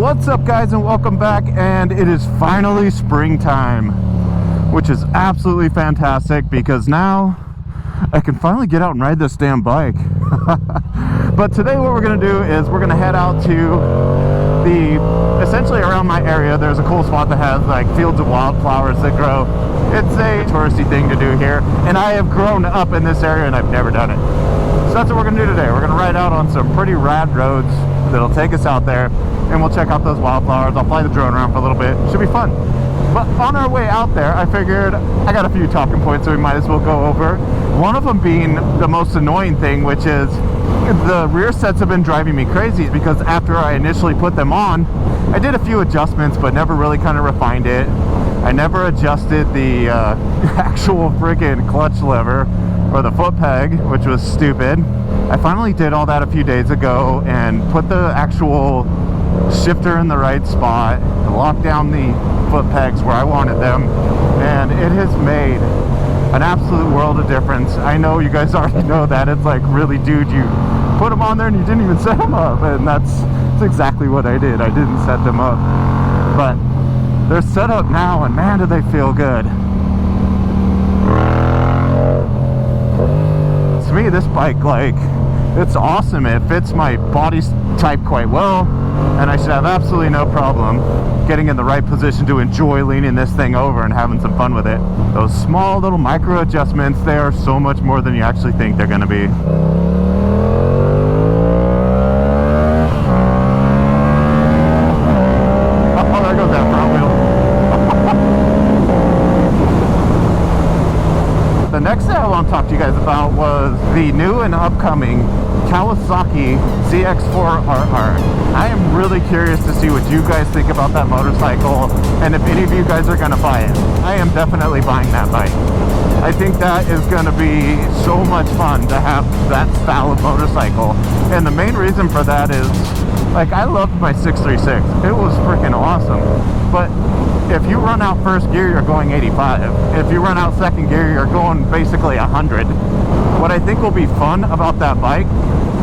What's up, guys, and welcome back. And it is finally springtime, which is absolutely fantastic because now I can finally get out and ride this damn bike. But today what we're going to do is we're going to head out to essentially around my area. There's a cool spot that has like fields of wildflowers that grow. It's a touristy thing to do here, and I have grown up in this area and I've never done it. So that's what we're going to do today. We're going to ride out on some pretty rad roads that'll take us out there, and we'll check out those wildflowers. I'll fly the drone around for a little bit. Should be fun. But on our way out there, I figured I got a few talking points that we might as well go over. One of them being the most annoying thing, which is the rear sets have been driving me crazy because after I initially put them on, I did a few adjustments but never really kind of refined it. I never adjusted the actual friggin' clutch lever or the foot peg, which was stupid. I finally did all that a few days ago and put the actual shifter in the right spot, locked down the foot pegs where I wanted them, and it has made an absolute world of difference. I know you guys already know that. It's like, really, dude, you put them on there and you didn't even set them up, and that's exactly what I did. I didn't set them up, but they're set up now, and man, do they feel good. To me, this bike, like, it's awesome. It fits my body type quite well, and I should have absolutely no problem getting in the right position to enjoy leaning this thing over and having some fun with it. Those small little micro adjustments, they are so much more than you actually think they're going to be. Oh, there goes that front wheel. The next thing I want to talk to you guys about was the new and upcoming Kawasaki ZX4RR. I am really curious to see what you guys think about that motorcycle, and if any of you guys are going to buy it. I am definitely buying that bike. I think that is going to be so much fun to have that style of motorcycle, and the main reason for that is, like, I loved my 636. It was freaking awesome, but if you run out first gear, you're going 85. If you run out second gear, you're going basically 100. What I think will be fun about that bike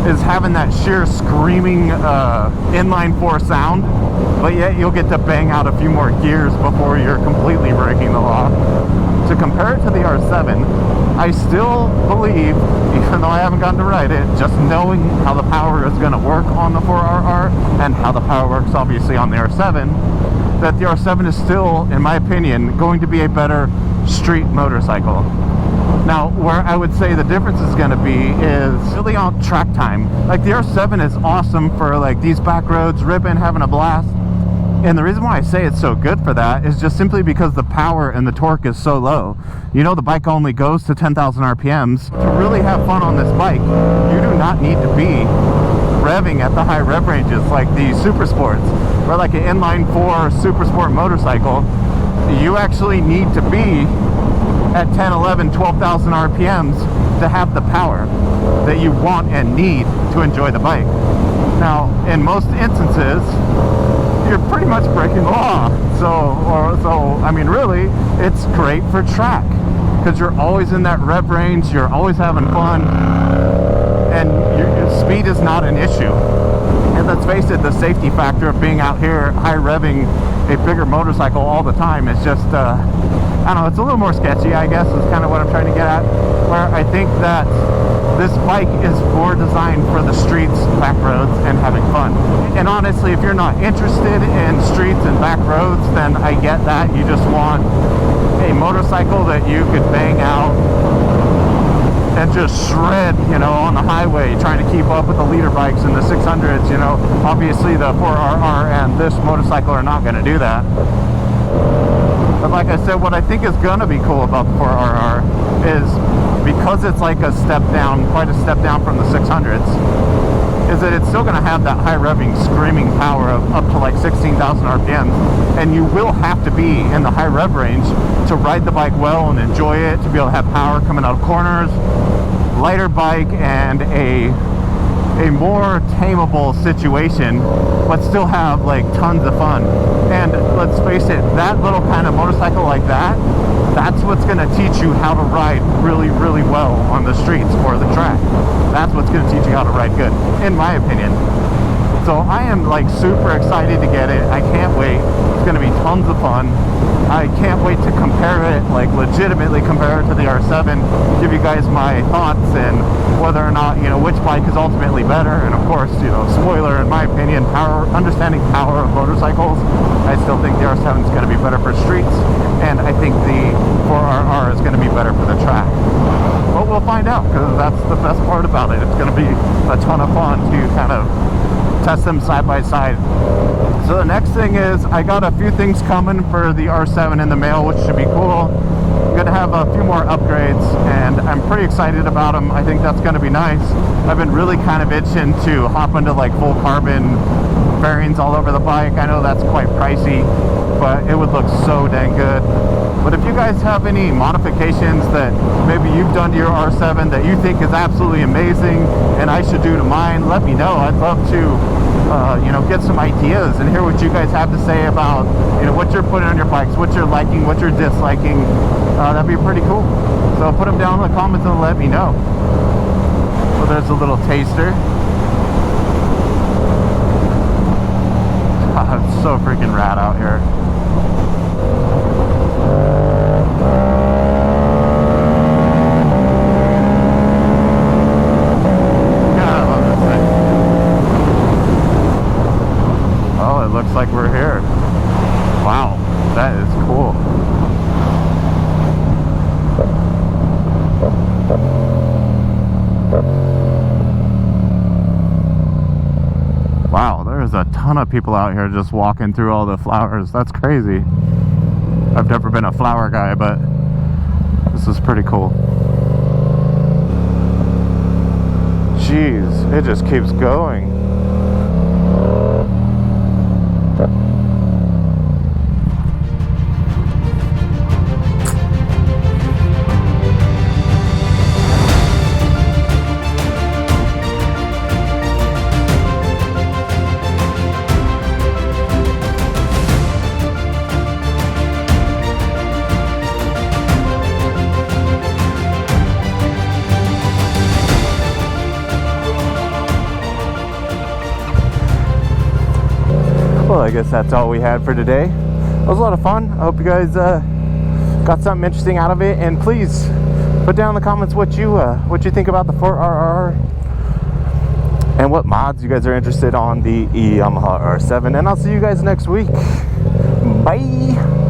is having that sheer screaming inline four sound, but yet you'll get to bang out a few more gears before you're completely breaking the law. To compare it to the R7, I still believe, even though I haven't gotten to ride it, just knowing how the power is going to work on the 4RR and how the power works obviously on the R7, that the R7 is still, in my opinion, going to be a better street motorcycle. Now, where I would say the difference is going to be is really on track time. Like, the R7 is awesome for like these back roads, ripping, having a blast. And the reason why I say it's so good for that is just simply because the power and the torque is so low. You know, the bike only goes to 10,000 RPMs. To really have fun on this bike, you do not need to be revving at the high rev ranges like the Super Sports, or like an inline 4 Super Sport motorcycle. You actually need to be at 10, 11, 12,000 RPMs to have the power that you want and need to enjoy the bike. Now, in most instances, you're pretty much breaking the law. So I mean, really, it's great for track because you're always in that rev range, you're always having fun, and your speed is not an issue. And let's face it, the safety factor of being out here high revving a bigger motorcycle all the time is just, I don't know, it's a little more sketchy, I guess, is kind of what I'm trying to get at. Where I think that this bike is more designed for the streets, back roads, and having fun. And honestly, if you're not interested in streets and back roads, then I get that. You just want a motorcycle that you could bang out and just shred, you know, on the highway, trying to keep up with the leader bikes and the 600s, you know. Obviously the 4RR and this motorcycle are not going to do that. But like I said, what I think is going to be cool about the 4RR is, because it's like a step down, quite a step down from the 600s, is that it's still going to have that high revving, screaming power of up to like 16,000 RPM, and you will have to be in the high rev range to ride the bike well and enjoy it, to be able to have power coming out of corners, lighter bike, and a more tameable situation, but still have like tons of fun. And let's face it, that little kind of motorcycle like that, that's what's going to teach you how to ride really, really well on the streets or the track. That's what's going to teach you how to ride good, in my opinion. So I am like super excited to get it. I can't wait. It's going to be tons of fun. I can't wait to compare it, like legitimately compare it to the R7, give you guys my thoughts and whether or not, you know, which bike is ultimately better. And of course, you know, spoiler, in my opinion, understanding power of motorcycles, I still think the R7 is going to be better for streets, and I think the 4RR is going to be better for the track. But we'll find out, because that's the best part about it. It's going to be a ton of fun to kind of test them side by side. So the next thing is I got a few things coming for the R7 in the mail, which should be cool. I'm gonna have a few more upgrades and I'm pretty excited about them. I think that's gonna be nice. I've been really kind of itching to hop into like full carbon fairings all over the bike. I know that's quite pricey, but it would look so dang good. But if you guys have any modifications that maybe you've done to your R7 that you think is absolutely amazing and I should do to mine, let me know. I'd love to you know, get some ideas and hear what you guys have to say about, you know, what you're putting on your bikes, what you're liking, what you're disliking. That'd be pretty cool. So put them down in the comments and let me know. So there's a little taster. It's so freaking rad out here. Looks like we're here. Wow, that is cool. Wow, there's a ton of people out here just walking through all the flowers. That's crazy. I've never been a flower guy, but this is pretty cool. Jeez, it just keeps going. Well, I guess that's all we had for today. It was a lot of fun. I hope you guys got something interesting out of it, and please put down in the comments what you think about the 4RR and what mods you guys are interested on the Yamaha R7, and I'll see you guys next week. Bye.